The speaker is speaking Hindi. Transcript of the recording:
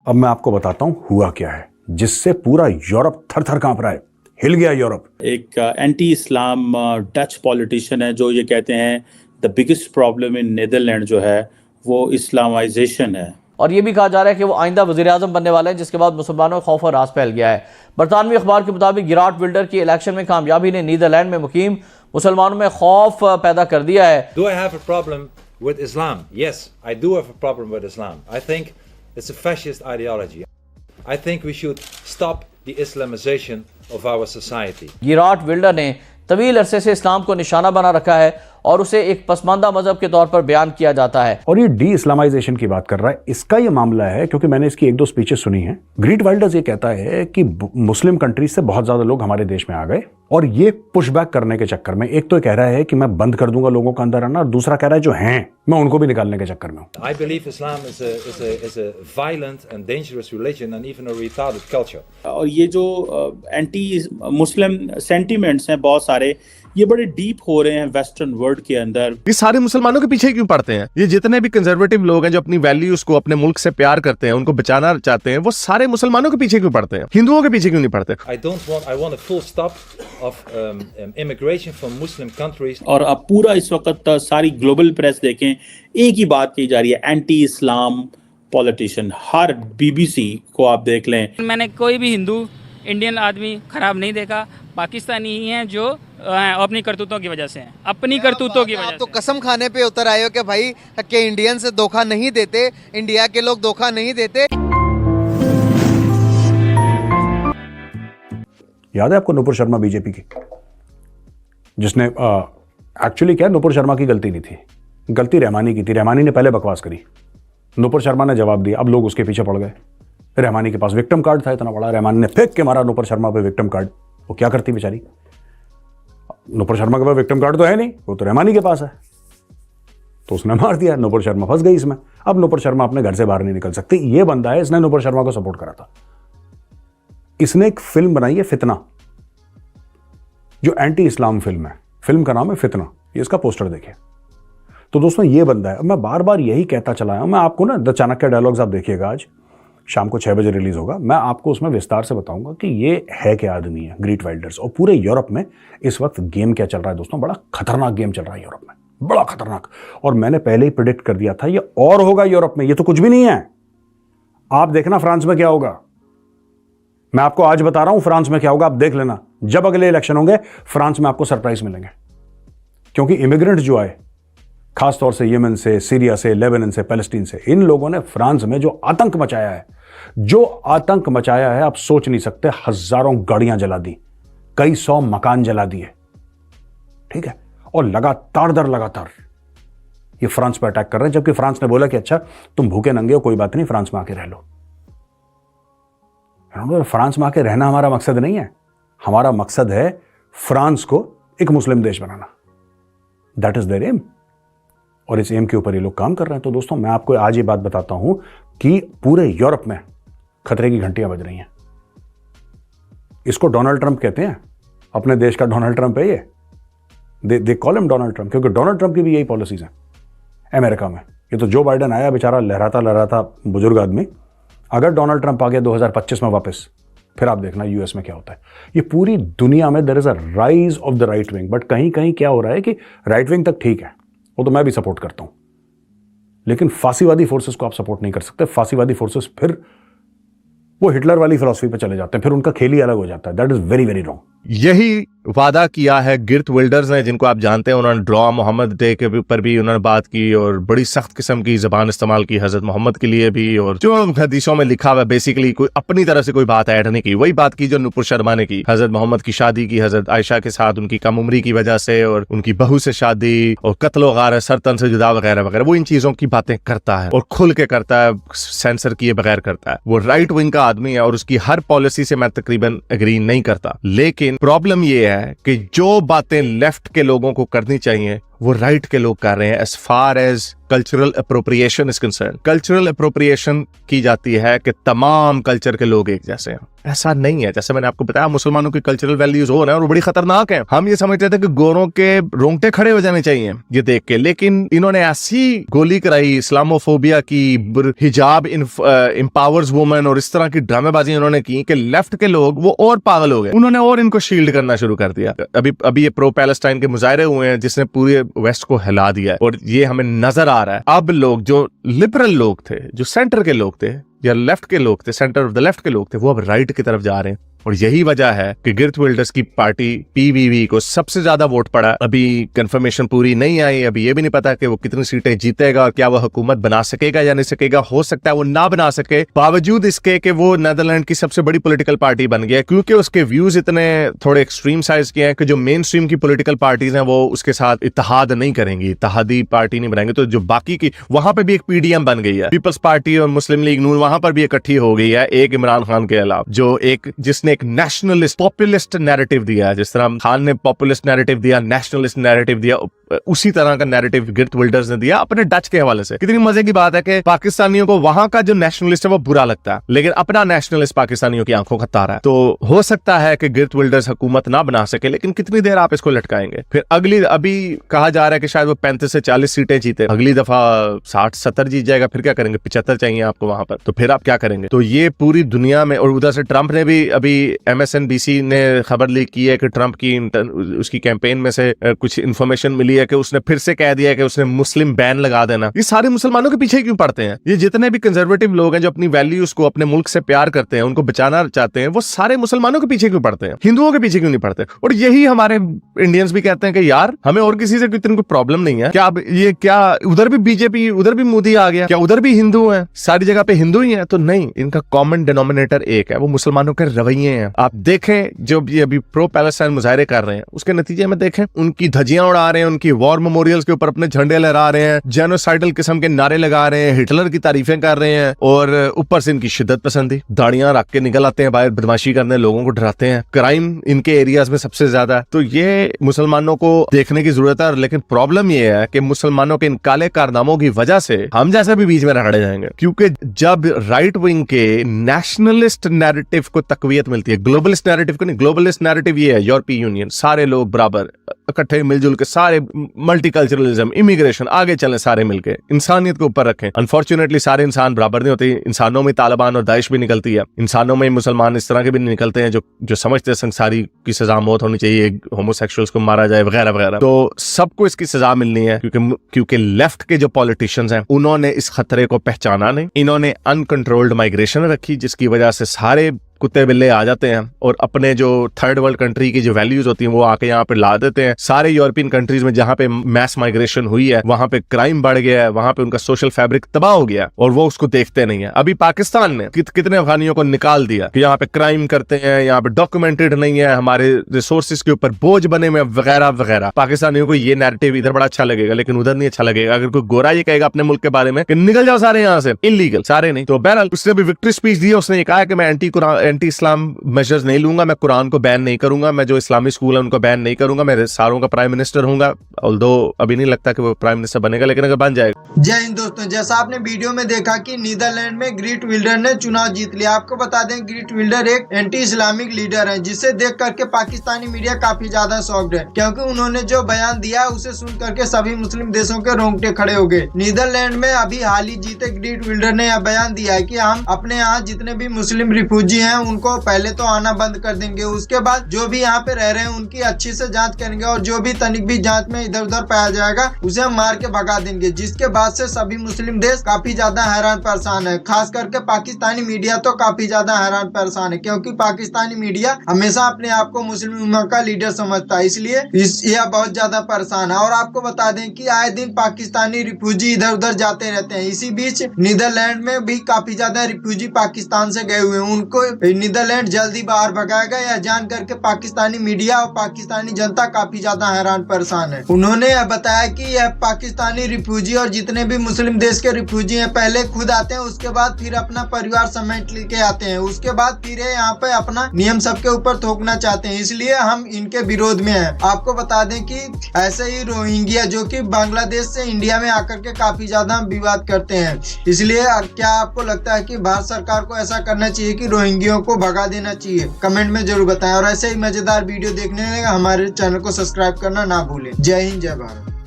अब मैं आपको बताता हूं हुआ क्या है जिससे पूरा यूरोप थर थर कांप रहा है, हिल गया यूरोप। एक एंटी इस्लाम डच पॉलिटिशियन है जो ये कहते हैं the biggest problem in Netherlands जो है वो इस्लामाइजेशन है। और ये भी कहा जा रहा है कि वो आइंदा वज़ीर-ए-आज़म बनने वाले हैं, जिसके बाद मुसलमानों में खौफ और रास फैल गया है। बरतानवी अखबार के मुताबिक गिराट विल्डर की इलेक्शन में कामयाबी ने नीदरलैंड में मुकीम मुसलमानों में खौफ पैदा कर दिया है। Do I have a problem with Islam? Yes, I do have a problem with Islam. I think it's a fascist ideology. I think we should stop the Islamization of our society. गिराट विल्डर ने तवील अरसे से इस्लाम को निशाना बना रखा है और उसे एक पसमानदा मजहब के तौर पर बयान किया जाता है। और ये डी इस्लामाइजेशन की बात कर रहा है, इसका ये मामला है क्योंकि मैंने इसकी एक दो स्पीचेस सुनी हैं। ग्रीट वाइल्डर्स ये कहता है कि मुस्लिम कंट्रीज से बहुत ज्यादा लोग हमारे देश में आ गए और ये पुशबैक करने के चक्कर में एक तो कह रहा है कि मैं बंद कर दूंगा लोगों का अंदर आना, और दूसरा कह रहा है जो हैं मैं उनको भी निकालने के चक्कर में हूं। I believe Islam is a violent and dangerous religion and even a retarded culture. और ये जो एंटी मुस्लिम सेंटिमेंट्स हैं बहुत सारे, ये बड़े डीप हो रहे हैं वेस्टर्न वर्ल्ड के अंदर। ये सारे मुसलमानों के पीछे क्यों पड़ते हैं? ये जितने भी कंजर्वेटिव लोग हैं जो अपनी वैल्यूज को, अपने मुल्क से प्यार करते हैं, उनको बचाना चाहते हैं, वो सारे मुसलमानों के पीछे क्यों पड़ते हैं? हिंदुओं के पीछे क्यों नहीं पड़ते? I want a full stop of immigration from Muslim countries. और अब पूरा इस वक्त सारी ग्लोबल प्रेस देखें, एक ही बात की जा रही है, एंटी इस्लाम पॉलिटिशियन। हर बीबीसी को आप देख लें। मैंने कोई भी हिंदू इंडियन आदमी खराब नहीं देखा। पाकिस्तानी ही हैं जो अपनी करतूतों की वजह से हैं, अपनी करतूतों की वजह से। आप तो कसम खाने पे उतर आए हो कि भाई के इंडियन से धोखा नहीं देते, इंडिया के लोग धोखा नहीं देते। याद है आपको नुपुर शर्मा बीजेपी की, जिसने एक्चुअली क्या नुपुर शर्मा की गलती नहीं थी, गलती रहमानी की थी। रहमानी ने पहले बकवास करी, नुपुर शर्मा ने जवाब दिया, अब लोग उसके पीछे पड़ गए। रहमानी के पास विक्टिम कार्ड था इतना बड़ा, रहमानी ने फेंक के मारा नुपुर शर्मा पे विक्टिम कार्ड। वो क्या करती बेचारी? नुपुर शर्मा के पास विक्टिम कार्ड तो है नहीं, वो तो रहमानी के पास है, तो उसने मार दिया। नुपुर शर्मा फंस गई इसमें। अब नुपुर शर्मा अपने घर से बाहर नहीं निकल सकती। ये बंदा है, इसने नुपुर शर्मा को सपोर्ट करा था। इसने एक फिल्म बनाई है फितना, जो एंटी इस्लाम फिल्म है। फिल्म का नाम है फितना, ये इसका पोस्टर देखिए। तो दोस्तों ये बंदा है, मैं बार बार यही कहता चला आया हूं। मैं आपको ना द चाणक्य डायलॉग्स आप देखिएगा, आज शाम को 6 बजे रिलीज होगा। मैं आपको उसमें विस्तार से बताऊंगा कि ये है क्या आदमी है ग्रीट वाइल्डर्स, और पूरे यूरोप में इस वक्त गेम क्या चल रहा है दोस्तों। बड़ा खतरनाक गेम चल रहा है यूरोप में, बड़ा खतरनाक। और मैंने पहले ही प्रिडिक्ट कर दिया था ये और होगा यूरोप में, ये तो कुछ भी नहीं है। आप देखना फ्रांस में क्या होगा, मैं आपको आज बता रहा हूं फ्रांस में क्या होगा, आप देख लेना। जब अगले इलेक्शन होंगे फ्रांस में आपको सरप्राइज मिलेंगे, क्योंकि इमिग्रेंट जो आए खासतौर से यमन से, सीरिया से, लेबनान से, पैलेस्टीन से, इन लोगों ने फ्रांस में जो आतंक मचाया है, जो आतंक मचाया है आप सोच नहीं सकते। हजारों गाड़ियां जला दी, कई 100 मकान जला दिए, ठीक है। और लगातार दर लगातार ये फ्रांस पर अटैक कर रहे हैं, जबकि फ्रांस ने बोला कि अच्छा तुम भूखे नंगे हो, कोई बात नहीं, फ्रांस में आके रह लो। फ्रांस में आके रहना हमारा मकसद नहीं है, हमारा मकसद है फ्रांस को एक मुस्लिम देश बनाना। दैट इज देयर एम, और इस एम के ऊपर ये लोग काम कर रहे हैं। तो दोस्तों मैं आपको आज ये बात बताता हूं कि पूरे यूरोप में खतरे की घंटियां बज रही हैं। इसको डोनाल्ड ट्रंप कहते हैं, अपने देश का डोनाल्ड ट्रंप है ये। They call him Donald Trump, क्योंकि डोनाल्ड ट्रंप की भी यही पॉलिसीज हैं अमेरिका में। ये तो जो बाइडेन आया बेचारा लहराता लहराता बुजुर्ग आदमी, अगर डोनाल्ड ट्रंप आ गया 2025 में वापस, फिर आप देखना यूएस में क्या होता है। ये पूरी दुनिया में there is a rise of the right wing, but कहीं कहीं क्या हो रहा है कि राइट विंग तक ठीक है, वो तो मैं भी सपोर्ट करता हूं, लेकिन फांसीवादी फोर्सेस को आप सपोर्ट नहीं कर सकते। फांसीवादी फोर्सेस फिर वो हिटलर वाली फिलॉसफी पे चले जाते हैं, फिर उनका खेल ही अलग हो जाता है। That is very very wrong. यही वादा किया है गिर्ट विल्डर्स ने, जिनको आप जानते हैं। उन्होंने ड्रॉ मोहम्मद डे के ऊपर भी उन्होंने बात की और बड़ी सख्त किस्म की जबान इस्तेमाल की हजरत मोहम्मद के लिए भी, और जो हदीसों में लिखा हुआ बेसिकली कोई अपनी तरफ से कोई बात ऐड नहीं की। वही बात की जो नुपुर शर्मा ने की, हजरत मोहम्मद की शादी की हजरत आयशा के साथ, उनकी कम उम्री की वजह से, और उनकी बहू से शादी, और कत्ल गार सरतन से जुदा वगैरह वगैरह। वो इन चीजों की बातें करता है और खुल के करता है, सेंसर किए बगैर करता है। वो राइट विंग का आदमी है और उसकी हर पॉलिसी से मैं तकरीबन एग्री नहीं करता, लेकिन प्रॉब्लम ये है कि जो बातें लेफ्ट के लोगों को करनी चाहिए वो राइट के लोग कर रहे हैं as far as cultural appropriation is concern. Cultural appropriation की जाती है कि तमाम कल्चर के लोग एक जैसे हैं, ऐसा नहीं है। जैसे मैंने आपको बताया मुसलमानों की कल्चरल वैल्यूज हो रहे हैं और बड़ी खतरनाक है। हम ये समझते थे कि गोरों के रोंगटे खड़े हो जाने चाहिए ये देख के, लेकिन इन्होंने ऐसी गोली कराई इस्लामोफोबिया की, हिजाब एम्पावर्स वुमेन और इस तरह की ड्रामेबाजी उन्होंने की कि लेफ्ट के लोग वो और पागल हो गए, उन्होंने और इनको शील्ड करना शुरू कर दिया। अभी ये प्रो पैलेस्टाइन के मुजाहरे हुए हैं जिसने पूरे वेस्ट को हिला दिया है और ये हमें नजर आ रहा है। अब लोग जो लिबरल लोग थे, जो सेंटर के लोग थे या लेफ्ट के लोग थे, सेंटर ऑफ द लेफ्ट के लोग थे, वो अब राइट की तरफ जा रहे हैं और यही वजह है कि गिर्ट विल्डर्स की पार्टी पीवीवी को सबसे ज्यादा वोट पड़ा। अभी कंफर्मेशन पूरी नहीं आई, अभी ये भी नहीं पता कि वो कितनी सीटें जीतेगा और क्या वो हुकूमत बना सकेगा या नहीं सकेगा। हो सकता है वो ना बना सके, बावजूद इसके कि वो नीदरलैंड की सबसे बड़ी पॉलिटिकल पार्टी बन गया, क्योंकि उसके व्यूज इतने थोड़े एक्सट्रीम साइज के हैं कि जो मेन स्ट्रीम की पॉलिटिकल पार्टीज हैं वो उसके साथ इत्तेहाद नहीं करेंगी, इत्तेहादी पार्टी नहीं बनाएंगे। तो जो बाकी की, वहां पर भी एक पीडीएम बन गई है, पीपल्स पार्टी और मुस्लिम लीग नून, वहां पर भी इकट्ठी हो गई है एक इमरान खान के अलावा, जो जिसने एक नेशनलिस्ट पॉपुलिस्ट नैरेटिव दिया। जिस तरह खान ने पॉपुलिस्ट नैरेटिव दिया, नेशनलिस्ट नैरेटिव दिया, उसी तरह का नैरेटिव गिर्ट विल्डर्स ने दिया अपने डच के हवाले से। कितनी मजे की बात है कि पाकिस्तानियों को वहां का जो नेशनलिस्ट है वो बुरा लगता है, लेकिन अपना नेशनलिस्ट पाकिस्तानियों की आंखों का तारा है। तो हो सकता है कि गिर्ट विल्डर्स हुकूमत ना बना सके, लेकिन कितनी देर आप इसको लटकाएंगे? फिर अभी कहा जा रहा है कि शायद वो 35 से 40 सीटें जीते, अगली दफा 60-70 जीत जाएगा, फिर क्या करेंगे? 75 चाहिए आपको वहां पर, तो फिर आप क्या करेंगे? तो ये पूरी दुनिया में, और उधर से ट्रंप ने भी अभी MSNBC ने खबर लीक की है कि ट्रंप की उसकी कैंपेन में से कुछ इंफॉर्मेशन मिली है कि उसने फिर से कह दिया कि उसने मुस्लिम बैन लगा देना। ये सारे मुसलमानों के पीछे क्यों पड़ते हैं? ये जितने भी कंजर्वेटिव लोग हैं जो अपनी वैल्यूज को, अपने मुल्क से प्यार करते हैं, उनको बचाना चाहते हैं, वो सारे मुसलमानों के पीछे क्यों पड़ते हैं? हिंदुओं के पीछे क्यों नहीं पड़ते? और यही हमारे इंडियंस भी कहते हैं कि यार हमें और किसी से इतनी कोई प्रॉब्लम नहीं है। क्या उधर भी बीजेपी, उधर भी मोदी आ गया, क्या उधर भी हिंदू हैं, सारी जगह पे हिंदू ही हैं? तो नहीं, इनका कॉमन डिनोमिनेटर एक है, वो मुसलमानों के रवैये हैं। आप देखें जो ये अभी प्रो पैलेस्टाइन मुजाहरे कर रहे हैं, उसके नतीजे में देखें, उनकी धज्जियां उड़ा रहे हैं, उनकी वॉर मेमोरियल्स के ऊपर अपने झंडे लहरा रहे हैं, जेनोसाइडल किस्म के नारे लगा रहे हैं, हिटलर की तारीफें कर रहे हैं, और ऊपर से इनकी शिद्दत पसंदी, दाढ़ियां रख के निकल आते हैं बाहर, बदमाशी करने, लोगों को डराते हैं, क्राइम इनके एरियाज में सबसे ज्यादा है। तो ये मुसलमानों को देखने की जरूरत है। लेकिन प्रॉब्लम ये है कि मुसलमानों के इन काले कारनामों की वजह से हम जैसे भी बीच में रगड़े जाएंगे, क्योंकि जब राइट विंग के नेशनलिस्ट नैरेटिव को तकवीयत मिलती है, ग्लोबलिस्ट नैरेटिव को नहीं, ग्लोबलिस्ट नैरेटिव ये है यूरोपीय यूनियन, सारे लोग बराबर इकट्ठे मिलजुल के, सारे मल्टीकल्चरलिज्म, इमिग्रेशन, आगे चलें सारे मिलके, इंसानियत को ऊपर रखें। अनफॉर्चुनेटली सारे इंसान बराबर नहीं होते, इंसानों में तालिबान और दाइश भी निकलती है, इंसानों में मुसलमान इस तरह के भी निकलते हैं जो समझते हैं संसारी की सजा मौत होनी चाहिए, होमोसेक्सुअल्स को मारा जाए वगैरह वगैरह। तो सबको इसकी सजा मिलनी है, क्योंकि लेफ्ट के जो पॉलिटिशियंस हैं उन्होंने इस खतरे को पहचाना नहीं, इन्होंने अनकंट्रोल्ड माइग्रेशन रखी, जिसकी वजह से सारे कुत्ते बिल्ले आ जाते हैं और अपने जो थर्ड वर्ल्ड कंट्री की जो वैल्यूज होती हैं वो आके यहाँ पे ला देते हैं। सारे यूरोपियन कंट्रीज में जहाँ पे मैस माइग्रेशन हुई है, वहां पे क्राइम बढ़ गया है, वहां पे उनका सोशल फैब्रिक तबाह हो गया और वो उसको देखते नहीं है। अभी पाकिस्तान ने कितने अफगानियों को निकाल दिया कि यहाँ पे क्राइम करते हैं, यहाँ पे डॉक्यूमेंटेड नहीं है, हमारे रिसोर्सेज के ऊपर बोझ बने में वगैरह वगैरह। पाकिस्तानियों को ये नैरेटिव इधर बड़ा अच्छा लगेगा, लेकिन उधर नहीं अच्छा लगेगा। अगर कोई गोरा ये कहेगा अपने मुल्क के बारे में कि निकल जाओ सारे यहाँ से, इलीगल, सारे नहीं। तो बहरहाल उसने भी विक्ट्री स्पीच दी, उसने ये कहा कि मैं एंटी इस्लाम मेजर्स नहीं लूंगा, मैं कुरान को बैन नहीं करूंगा, मैं जो इस्लामी स्कूल है उनको बैन नहीं करूंगा, मैं सारों का प्राइम मिनिस्टर हूंगा। ऑल्दो अभी नहीं लगता कि वो प्राइम मिनिस्टर बनेगा, लेकिन अगर बन जाएगा। जय हिंद दोस्तों, जैसा आपने वीडियो में देखा कि नीदरलैंड में गिर्ट विल्डर ने चुनाव जीत लिया। आपको बता दें गिर्ट विल्डर एक एंटी इस्लामिक लीडर है, जिसे देख करके पाकिस्तानी मीडिया काफी ज्यादा शॉक्ड है, क्योंकि उन्होंने जो बयान दिया उसे सुन करके सभी मुस्लिम देशों के रोंगटे खड़े हो गए। नीदरलैंड में अभी हाल ही जीते गिर्ट विल्डर ने यह बयान दिया है कि हम अपने यहाँ जितने भी मुस्लिम रिफ्यूजी हैं उनको पहले तो आना बंद कर देंगे, उसके बाद जो भी यहाँ पे रह रहे हैं उनकी अच्छी से जांच करेंगे और जो भी तनिक भी जांच में इधर उधर पाया जाएगा उसे हम मार के भगा देंगे। जिसके बाद से सभी मुस्लिम देश काफी ज्यादा हैरान परेशान है, खास करके पाकिस्तानी मीडिया तो काफी ज्यादा हैरान परेशान है, क्योंकि पाकिस्तानी मीडिया हमेशा अपने आप को मुस्लिम उम्मा का लीडर समझता है, इसलिए यह बहुत ज्यादा परेशान है। और आपको बता दें कि आए दिन पाकिस्तानी रिफ्यूजी इधर उधर जाते रहते हैं। इसी बीच नीदरलैंड में भी काफी ज्यादा रिफ्यूजी पाकिस्तान से गए हुए हैं, उनको नीदरलैंड जल्दी बाहर भगाएगा। यह जान करके पाकिस्तानी मीडिया और पाकिस्तानी जनता काफी ज्यादा हैरान परेशान है। उन्होंने यह बताया कि यह पाकिस्तानी रिफ्यूजी और जितने भी मुस्लिम देश के रिफ्यूजी हैं पहले खुद आते हैं, उसके बाद फिर अपना परिवार समेट लेके आते हैं, उसके बाद फिर यहाँ पे अपना नियम सबके ऊपर थोपना चाहते हैं, इसलिए हम इनके विरोध में हैं। आपको बता दें कि ऐसे ही रोहिंग्या जो कि बांग्लादेश से इंडिया में आकर के काफी ज्यादा विवाद करते हैं, इसलिए क्या आपको लगता है कि भारत सरकार को ऐसा करना चाहिए कि रोहिंग्यों को भगा देना चाहिए? कमेंट में जरूर बताएं और ऐसे ही मजेदार वीडियो देखने के लिए हमारे चैनल को सब्सक्राइब करना ना भूलें। जय हिंद, जय भारत।